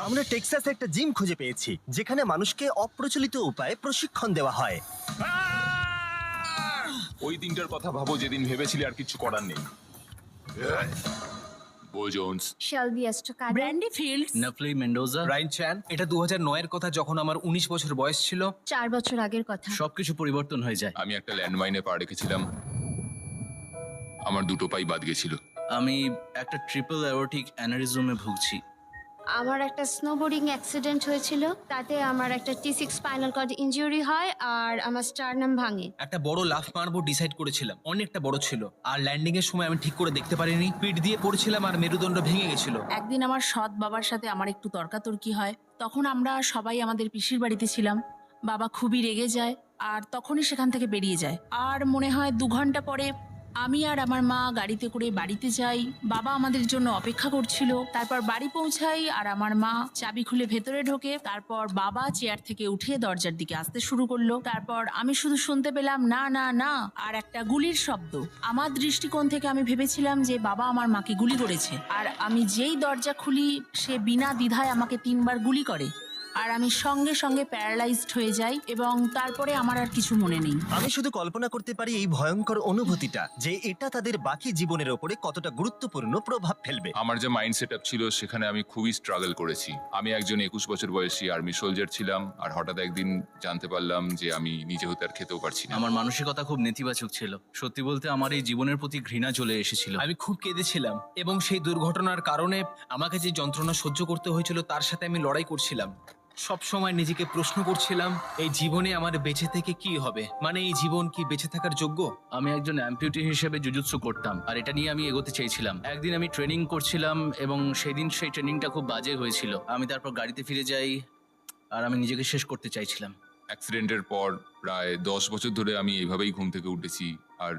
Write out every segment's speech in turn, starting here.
আমরা টেক্সাসে একটা জিম খুঁজে পেয়েছি যেখানে মানুষকে অপ্রচলিত উপায়ে প্রশিক্ষণ দেওয়া হয়। ওই দিনটার কথা ভাবো যেদিন ভেবেছিলি আর কিছু করার নেই। Bo Jones, Shelby Estacado. Brandy Fields, নাফলি মেন্ডোজা, রাইন চ্যান। এটা 2009 এর কথা, যখন আমার 19 বছর বয়স ছিল। 4 বছর আগের কথা। সবকিছু পরিবর্তন হয়ে যায়। আমি একটা ল্যান্ডমাইনে পা রেখেছিলাম, আমার দুটো পাই বাদ গেছিল। আমি একটা ট্রিপল অ্যাওর্টিক অ্যানারিজমে ভুগছি। আমার একটা স্নোবোর্ডিং অ্যাক্সিডেন্ট হয়েছিল, তাতে আমার একটা T6 স্পাইনাল কর্ড ইনজুরি হয় আর আমার স্টারনাম ভাঙে। একটা বড় লাফ মারবো ডিসাইড করেছিলাম, অনেকটা বড় ছিল, আর ল্যান্ডিং এর সময় আমি ঠিক করে দেখতে পারিনি, পিঠ দিয়ে পড়ছিলাম আর মেরুদণ্ড ভেঙে গেছিল। একদিন আমার সৎ বাবার সাথে আমার একটু তর্কাতর্কি হয়। তখন আমরা সবাই আমাদের পিসির বাড়িতে ছিলাম। বাবা খুবই রেগে যায় আর তখনই সেখান থেকে বেরিয়ে যায়। আর মনে হয় 2 ঘন্টা পরে আমি আর আমার মা গাড়িতে করে বাড়িতে যাই। বাবা আমাদের জন্য অপেক্ষা করছিল। তারপর বাড়ি পৌঁছাই আর আমার মা চাবি খুলে ভেতরে ঢোকে। তারপর বাবা চেয়ার থেকে উঠে দরজার দিকে আসতে শুরু করলো। তারপর আমি শুধু শুনতে পেলাম না না না আর একটা গুলির শব্দ। আমার দৃষ্টিকোণ থেকে আমি ভেবেছিলাম যে বাবা আমার মাকে গুলি করেছে। আর আমি যেই দরজা খুলি, সে বিনা দ্বিধায় আমাকে 3 বার গুলি করে। আর আমি সঙ্গে সঙ্গে প্যারালাইজড হয়ে যাই এবং তারপরে আমার আর কিছু মনে নেই। আমি শুধু কল্পনা করতে পারি এই ভয়ঙ্কর অনুভূতিটা, যে এটা তাদের বাকি জীবনের ওপরে কতটা গুরুত্বপূর্ণ প্রভাব ফেলবে। আমার যে মাইন্ড সেট আপ ছিল সেখানে আমি খুবই স্ট্রাগল করেছি। আমি একজন 21 বছর বয়সী আর্মি সোলজার ছিলাম, আর হঠাৎ একদিন জানতে পারলাম যে আমি নিজে হতে আর খেতেও পারছি না। আমার মানসিকতা খুব নেতিবাচক ছিল। সত্যি বলতে আমার এই জীবনের প্রতি ঘৃণা চলে এসেছিল। আমি খুব কেঁদেছিলাম এবং সেই দুর্ঘটনার কারণে আমাকে যে যন্ত্রণা সহ্য করতে হয়েছিল তার সাথে আমি লড়াই করছিলাম। সব সময় নিজেকে প্রশ্ন করছিলাম, এই জীবনে আমার বেঁচে থেকে কি হবে, মানে এই জীবন কি বেঁচে থাকার যোগ্য? আমি একজন অ্যাম্পিউটি হিসেবে জুজুৎসু করতাম আর এটা নিয়ে আমি এগোতে চেয়েছিলাম। একদিন আমি ট্রেনিং করছিলাম এবং সেদিন সেই ট্রেনিংটা খুব বাজে হয়েছিল। আমি তারপর গাড়িতে ফিরে যাই আর আমি নিজেকে শেষ করতে চাইছিলাম। অ্যাক্সিডেন্টের পর প্রায় 10 বছর ধরে আমি এইভাবেই ঘুম থেকে উঠেছি, আর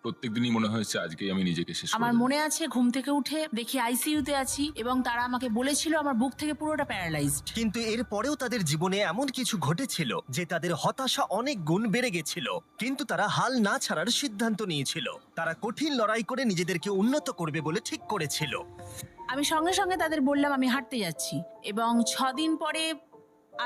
প্রত্যেকদিনই মনে হয়েছে আজকেই আমি নিজেকে শেষ আমার করব। মনে আছে ঘুম থেকে উঠে দেখি আইসিইউতে আছি এবং তারা আমাকে বলেছিল আমার বুক থেকে পুরোটা প্যারালাইজড। কিন্তু এর পরেও তাদের জীবনে এমন কিছু ঘটেছিল যে তাদের হতাশা অনেক গুণ বেড়ে গেছিল, কিন্তু তারা হাল না ছাড়ার সিদ্ধান্ত নিয়েছিল। তারা কঠিন লড়াই করে নিজেদেরকে উন্নত করবে বলে ঠিক করেছিল। আমি সঙ্গে সঙ্গে তাদের বললাম আমি হাঁটতে যাচ্ছি এবং 6 দিন পরে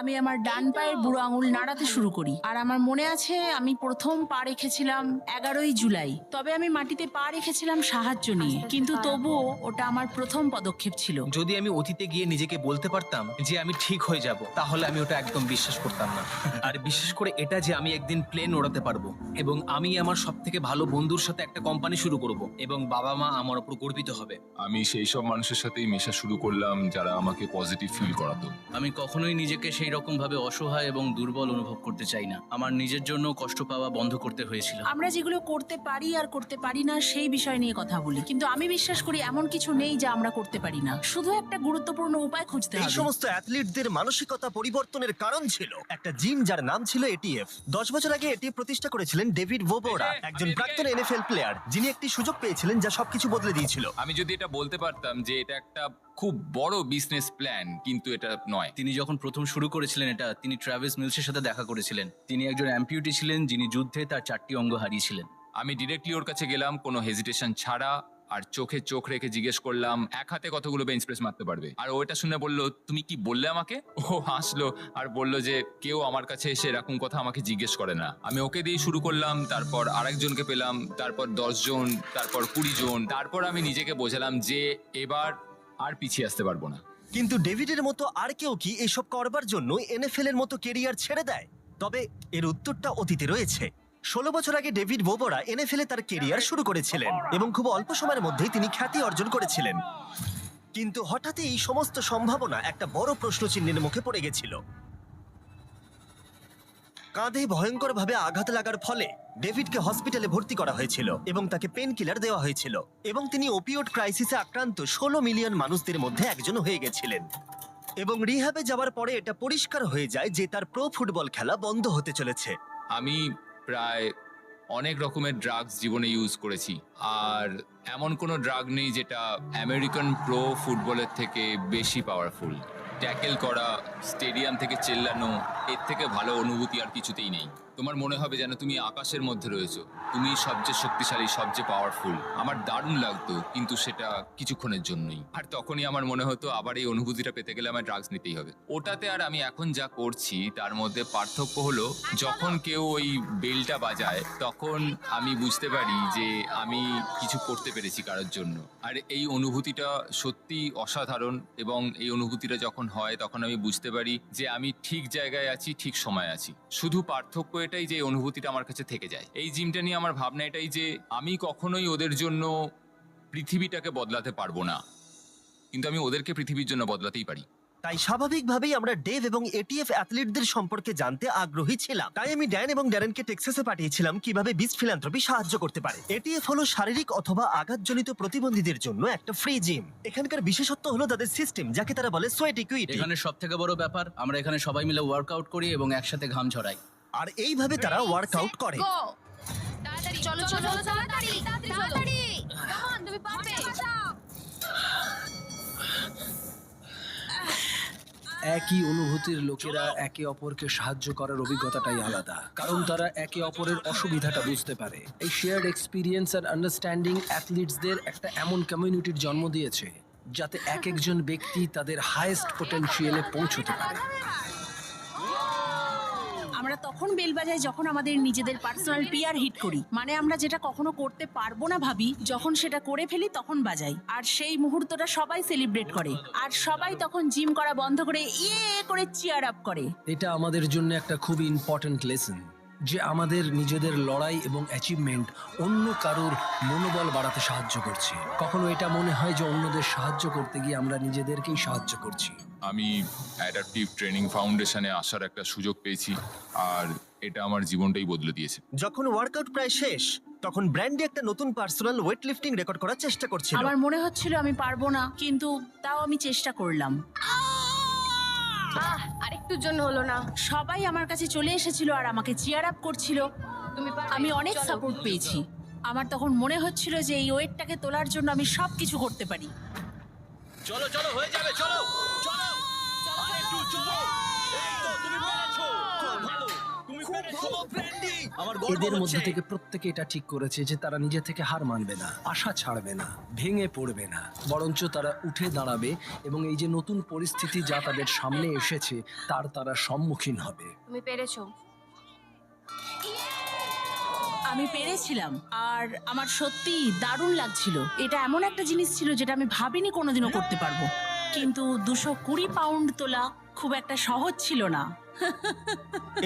আমি আমার ডান পায়ের বুড়ো আঙুল নাড়াতে শুরু করি। আর আমার মনে আছে আমি প্রথম পা রেখেছিলাম 11ই জুলাই। তবে আমি মাটিতে পা রেখেছিলাম সাহায্য নিয়ে, কিন্তু তবুও ওটা আমার প্রথম পদক্ষেপ ছিল। যদি আমি অতীতে গিয়ে নিজেকে বলতে পারতাম যে আমি ঠিক হয়ে যাব, তাহলে আমি ওটা একদম বিশ্বাস করতাম না। আর বিশেষ করে এটা যে আমি একদিন প্লেন ওড়াতে পারবো এবং আমি আমার সব থেকে ভালো বন্ধুর সাথে একটা কোম্পানি শুরু করব এবং বাবা মা আমার উপর গর্বিত হবে। আমি সেই সব মানুষের সাথেই মেশা শুরু করলাম যারা আমাকে পজিটিভ ফিল করাতো। আমি কখনোই নিজেকে সেই রকম ভাবে অসহায় এবং দুর্বল অনুভব করতে চাই না। আমার নিজের জন্য কষ্ট পাওয়া বন্ধ করতে হয়েছিল। আমরা যেগুলো করতে পারি আর করতে পারি না সেই বিষয় নিয়ে কথা বলি, কিন্তু আমি বিশ্বাস করি এমন কিছু নেই যা আমরা করতে পারি না। শুধু একটা গুরুত্বপূর্ণ উপায় খুঁজতে এই হবে। সমস্ত অ্যাথলিটদের মানসিকতা পরিবর্তনের কারণ ছিল একটা জিম যার নাম ছিল এটিএফ। 10 বছর আগে এটি প্রতিষ্ঠা করেছিলেন ডেভিড ভোবোরা, একজন প্রাক্তন এনএফএল প্লেয়ার, যিনি একটি সুযোগ পেয়েছিলেন যা সবকিছু বদলে দিয়েছিল। আমি যদি এটা বলতে পারতাম যে এটা একটা খুব বড় বিজনেস প্ল্যান, কিন্তু এটা নয়। তিনি যখন প্রথম শুরু করেছিলেন এটা, তিনি ট্রাভিস মিলসের সাথে দেখা করেছিলেন। তিনি একজন অ্যাম্পিউটি ছিলেন যিনি যুদ্ধে তার 4টি অঙ্গ হারিয়েছিলেন। আমি ডিরেক্টলি ওর কাছে গেলাম কোনো হেজিটেশন ছাড়া, আর চোখে চোখ রেখে জিজ্ঞেস করলাম এক হাতে কতগুলো বেঞ্চ প্রেস মারতে পারবে। আর ও এটা শুনে বলল, তুমি কি বললে আমাকে? ও হাসলো আর বলল যে কেউ আমার কাছে এসে এরকম কথা আমাকে জিজ্ঞেস করে না। আমি ওকে দিয়ে শুরু করলাম, তারপর আরেকজনকে পেলাম, তারপর 10 জন, তারপর 20 জন। তারপর আমি নিজেকে বোঝালাম যে এবার আর পিছিয়ে আসতে পারবো না। কিন্তু ডেভিডের মতো আর কেউ কি এসব করবার জন্য এনএফএল এর মতো কেরিয়ার ছেড়ে দেয়? তবে এর উত্তরটা অতীতে রয়েছে। 16 বছর আগে ডেভিড ভোবোরা এনএফএল এ তার কেরিয়ার শুরু করেছিলেন এবং খুব অল্প সময়ের মধ্যেই তিনি খ্যাতি অর্জন করেছিলেন। কিন্তু হঠাৎই এই সমস্ত সম্ভাবনা একটা বড় প্রশ্নচিহ্নের মুখে পড়ে গেছিল। কাঁধে ভয়ঙ্করভাবে আঘাত লাগার ফলে ডেভিডকে হসপিটালে ভর্তি করা হয়েছিল এবং তাকে পেন কিলার দেওয়া হয়েছিল, এবং তিনি ওপিওড ক্রাইসিসে আক্রান্ত 16 মিলিয়ন মানুষদের মধ্যে একজন হয়ে গেছিলেন। এবং রিহ্যাবে যাওয়ার পরে এটা পরিষ্কার হয়ে যায় যে তার প্রো ফুটবল খেলা বন্ধ হতে চলেছে। আমি প্রায় অনেক রকমের ড্রাগস জীবনে ইউজ করেছি, আর এমন কোনো ড্রাগ নেই যেটা আমেরিকান প্রো ফুটবলের থেকে বেশি পাওয়ারফুল। ট্যাকেল করা, স্টেডিয়াম থেকে চেল্লানো, এর থেকে ভালো অনুভূতি আর কিছুতেই নেই। তোমার মনে হবে যেন তুমি আকাশের মধ্যে রয়েছো, তুমি সবচেয়ে শক্তিশালী, সবচেয়ে পাওয়ারফুল। আমার দারুণ লাগতো, কিন্তু সেটা কিছুক্ষণের জন্যই। আর তখনই আমার মনে হতো আবার এই অনুভূতিটা পেতে গেলে আমার ড্রাগস নিতেই হবে। ওটাতে আর আমি এখন যা করছি তার মধ্যে পার্থক্য হলো, যখন কেউ ওই বেলটা বাজায় তখন আমি বুঝতে পারি যে আমি কিছু করতে পেরেছি কারোর জন্য। আর এই অনুভূতিটা সত্যি অসাধারণ, এবং এই অনুভূতিটা যখন হয় তখন আমি বুঝতে পারি যে আমি ঠিক জায়গায় আছি, ঠিক সময় আছি। শুধু পার্থক্য এটাই যে এই অনুভূতিটা আমার কাছে থেকে যায়। এই জিমটা নিয়ে আমার ভাবনা এটাই যে আমি কখনোই ওদের জন্য পৃথিবীটাকে বদলাতে পারবো না, কিন্তু আমি ওদেরকে পৃথিবীর জন্য বদলাতেই পারি। তাই স্বাভাবিকভাবেই আমরা ডেভ এবং এটিএফ অ্যাথলিটদের সম্পর্কে জানতে আগ্রহী ছিলাম। তাই আমি ড্যান এবং ড্যারেনকে টেক্সাসে পাঠিয়েছিলাম কিভাবে বিস্ট ফিলান্থ্রপি সাহায্য করতে পারে। এটিএফ হলো শারীরিক অথবা আঘাতজনিত প্রতিবন্ধীদের জন্য একটা ফ্রি জিম। এখানকার বিশেষত্ব হলো তাদের সিস্টেম, যাকে তারা বলে সোয়েট ইকুইটি। এখানে সব থেকে বড় ব্যাপার, আমরা এখানে সবাই মিলে ওয়ার্কআউট করি এবং একসাথে ঘাম ঝরাই। আর এইভাবে তারা ওয়ার্কআউট করে। চলো চলো তাড়াতাড়ি তাড়াতাড়ি, কাম অন, তুমি পারবে। একই অনুভূতির লোকেরা একে অপরকে সাহায্য করার অভিজ্ঞতাটাই আলাদা, কারণ তারা একে অপরের অসুবিধাটা বুঝতে পারে। এই শেয়ার্ড এক্সপিরিয়েন্স আর আন্ডারস্ট্যান্ডিং অ্যাথলিটসদের একটা এমন কমিউনিটির জন্ম দিয়েছে যাতে এক একজন ব্যক্তি তাদের হাইয়েস্ট পটেনশিয়ালে পৌঁছতে পারে। আমরা তখন বেল বাজাই যখন আমাদের নিজেদের পার্সোনাল পিআর হিট করি, মানে আমরা যেটা কখনো করতে পারবো না ভাবি, যখন সেটা করে ফেলি তখন বাজাই। আর সেই মুহূর্তটা সবাই সেলিব্রেট করে, আর সবাই তখন জিম করা বন্ধ করে ইয়ে করে চিয়ার আপ করে। এটা আমাদের জন্য একটা খুবই ইম্পর্ট্যান্ট লেসন, যে আমাদের নিজেদের লড়াই এবং অ্যাচিভমেন্ট অন্য কারোর মনোবল বাড়াতে সাহায্য করছে। কখনো এটা মনে হয় যে অন্যদের সাহায্য করতে গিয়ে আমরা নিজেদেরকেই সাহায্য করছি। আমি অ্যাডাপটিভ ট্রেনিং ফাউন্ডেশনে আসার একটা সুযোগ পেয়েছি, আর এটা আমার জীবনটাই বদলে দিয়েছে। যখন ওয়ার্কআউট প্রায় শেষ, তখন ব্র্যান্ডি একটা নতুন পার্সোনাল ওয়েট লিফটিং রেকর্ড করার চেষ্টা করছিল। আমার মনে হচ্ছিল আমি পারবো না, কিন্তু তাও আমি চেষ্টা করলাম। আরেকটুর জন্য হলো না। সবাই আমার কাছে চলে এসেছিল আর আমাকে চিয়ার আপ করছিল। তুমি পারবে। আমি অনেক চলো। সাপোর্ট পেয়েছি। আমার তখন মনে হচ্ছিল যে এই ওয়েটটাকে তোলার জন্য আমি সবকিছু করতে পারি। চলো চলো, হয়ে যাবে, চলো চলো, আরেকটু চলো। এই তো, তুমি পেরেছো, খুব ভালো, তুমি পেরেছো ব্র্যান্ডি। আমার গর্ব এদের মধ্যে হচ্ছে। থেকে প্রত্যেকে এটা ঠিক করেছে যে তারা নিজে থেকে হার মানবে না, আশা ছাড়বে না, ভেঙে পড়বে না, বরঞ্চ তারা উঠে দাঁড়াবে এবং এই যে নতুন পরিস্থিতি যা তাদের সামনে এসেছে তারা সম্মুখীন হবে। তুমি পেরেছো। আমি পেরেছিলাম, আর আমার সত্যি দারুণ লাগছিল। এটা এমন একটা জিনিস ছিল যেটা আমি ভাবিনি কোনোদিনও করতে পারবো। কিন্তু 220 পাউন্ড তোলা খুব একটা সহজ ছিল না।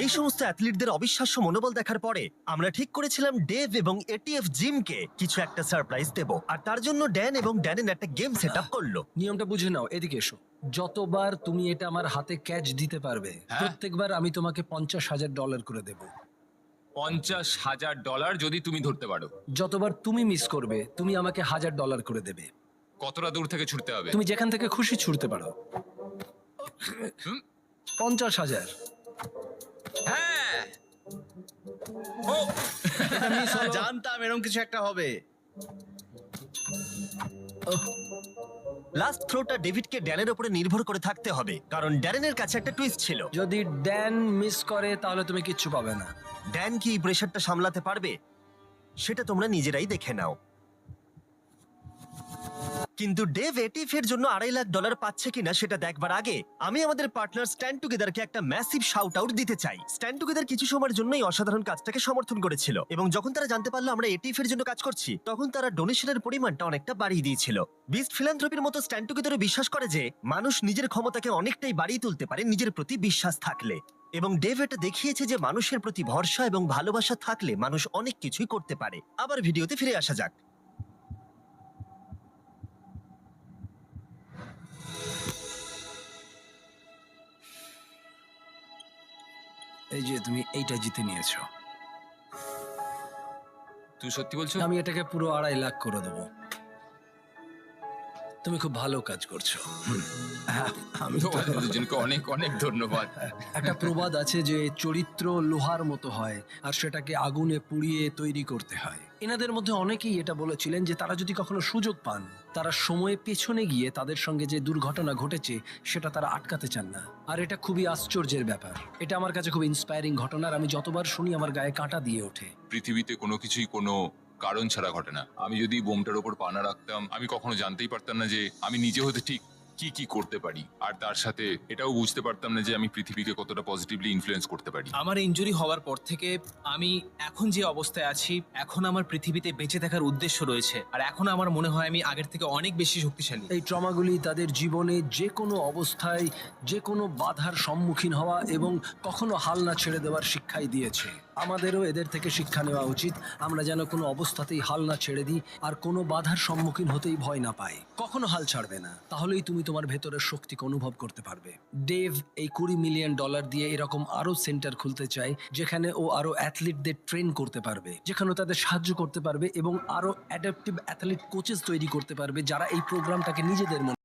এই সমস্ত অ্যাথলিটদের অবিশ্বাস্য মনোবল দেখার পরে আমরা ঠিক করেছিলাম ডেভ এবং এটিএফ জিমকে কিছু একটা সারপ্রাইজ দেব। আর তার জন্য ড্যান এবং ড্যানেন একটা গেম সেট আপ করলো। নিয়মটা বুঝে নাও, এদিকে এসো। যতবার তুমি এটা আমার হাতে ক্যাচ দিতে পারবে, প্রত্যেকবার আমি তোমাকে $50,000 করে দেব। $50,000 যদি তুমি ধরতে পারো। যতবার তুমি মিস করবে তুমি আমাকে $1,000 করে দেবে। কতটা দূর থেকে ছুটতে হবে? তুমি যেখান থেকে খুশি ছুটতে পারো। হুম? 50,000। হ্যাঁ। ও, জানতাম এরকম কিছু একটা হবে। লাস্ট থ্রোটা ডেভিডকে ড্যানের উপরে নির্ভর করে থাকতে হবে, কারণ ড্যারেনের কাছে একটা টুইস্ট ছিল। যদি ড্যান মিস করে তাহলে তুমি কিচ্ছু পাবে না। ড্যান কি এই প্রেশারটা সামলাতে পারবে সেটা তোমরা নিজেরাই দেখে নাও। কিন্তু ডেভ এটিএফের জন্য $2.5 লাখ পাচ্ছে কিনা সেটা দেখবার আগে আমি আমাদের পার্টনার স্ট্যান্ড টুগেদারকে একটা ম্যাসিভ শাউট আউট দিতে চাই। স্ট্যান্ড টুগেদার কিছু সময়ের জন্য এই অসাধারণ কাজটাকে সমর্থন করেছিল, এবং যখন তারা জানতে পারলো আমরা এটিএফের জন্য কাজ করছি তখন তারা ডোনেশনের পরিমাণটা অনেকটা বাড়িয়ে দিয়েছিল। বিস্ট ফিলান্থ্রপির মতো স্ট্যান্ড টুগেদারও বিশ্বাস করে যে মানুষ নিজের ক্ষমতাকে অনেকটাই বাড়িয়ে তুলতে পারে নিজের প্রতি বিশ্বাস থাকলে, এবং ডেভ এটা দেখিয়েছে যে মানুষের প্রতি ভরসা এবং ভালোবাসা থাকলে মানুষ অনেক কিছুই করতে পারে। আবার ভিডিওতে ফিরে আসা যাক। এই যে তুমি এইটা জিতে নিয়েছো। তুই সত্যি বলছো? আমি এটাকে পুরো $2.5 লাখ করে দেবো। তুমি খুব ভালো কাজ করছো। আমি তোমাদের দুজনকে অনেক অনেক ধন্যবাদ। একটা প্রবাদ আছে যে চরিত্র লোহার মতো হয় আর সেটাকে আগুনে পুড়িয়ে তৈরি করতে হয়। এনাদের মধ্যে অনেকেই এটা বলেছিলেন যে তারা যদি কখনো সুযোগ পান তারা সময়ে পেছনে গিয়ে তাদের সঙ্গে যে দুর্ঘটনা ঘটেছে সেটা তারা আটকাতে চান না। আর এটা খুবই আশ্চর্যের ব্যাপার। এটা আমার কাছে খুব ইন্সপায়ারিং ঘটনা, আর আমি যতবার শুনি আমার গায়ে কাঁটা দিয়ে ওঠে। পৃথিবীতে কোনো কিছুই কোনো কারণ ছাড়া ঘটে না। আমি যদি বোমটার ওপর পা না রাখতাম, আমি কখনো জানতেই পারতাম না যে আমি নিজে হতে ঠিক কি কি করতে পারি, আর তার সাথে এটাও বুঝতে পারতাম না যে আমি পৃথিবীকে কতটা পজিটিভলি ইনফ্লুয়েন্স করতে পারি। আমার ইনজুরি হওয়ার পর থেকে আমি এখন যে অবস্থায় আছি, এখন আমার পৃথিবীতে বেঁচে থাকার উদ্দেশ্য রয়েছে, আর এখন আমার মনে হয় আমি আগের থেকে অনেক বেশি শক্তিশালী। এই ট্রমাগুলি তাদের জীবনে যে কোনো অবস্থায় যে কোনো বাধার সম্মুখীন হওয়া এবং কখনো হাল না ছেড়ে দেওয়ার শিক্ষাই দিয়েছে। আমাদেরও এদের থেকে শিক্ষা নেওয়া উচিত। আমরা যেন কোনো অবস্থাতেই হাল না ছেড়ে দিই, আর কোনো বাধার সম্মুখীন হতেই ভয় না পাই। কখনো হাল ছাড়বে না, তাহলেই তুমি তোমার ভেতরের শক্তিকে অনুভব করতে পারবে। ডেভ এই $20 মিলিয়ন দিয়ে এরকম আরো সেন্টার খুলতে চায়, যেখানে ও আরো অ্যাথলিটদের ট্রেন করতে পারবে, যেখানে ও তাদের সাহায্য করতে পারবে এবং আরো অ্যাডাপটিভ অ্যাথলিট কোচেস তৈরি করতে পারবে, যারা এই প্রোগ্রামটাকে নিজেদের মনে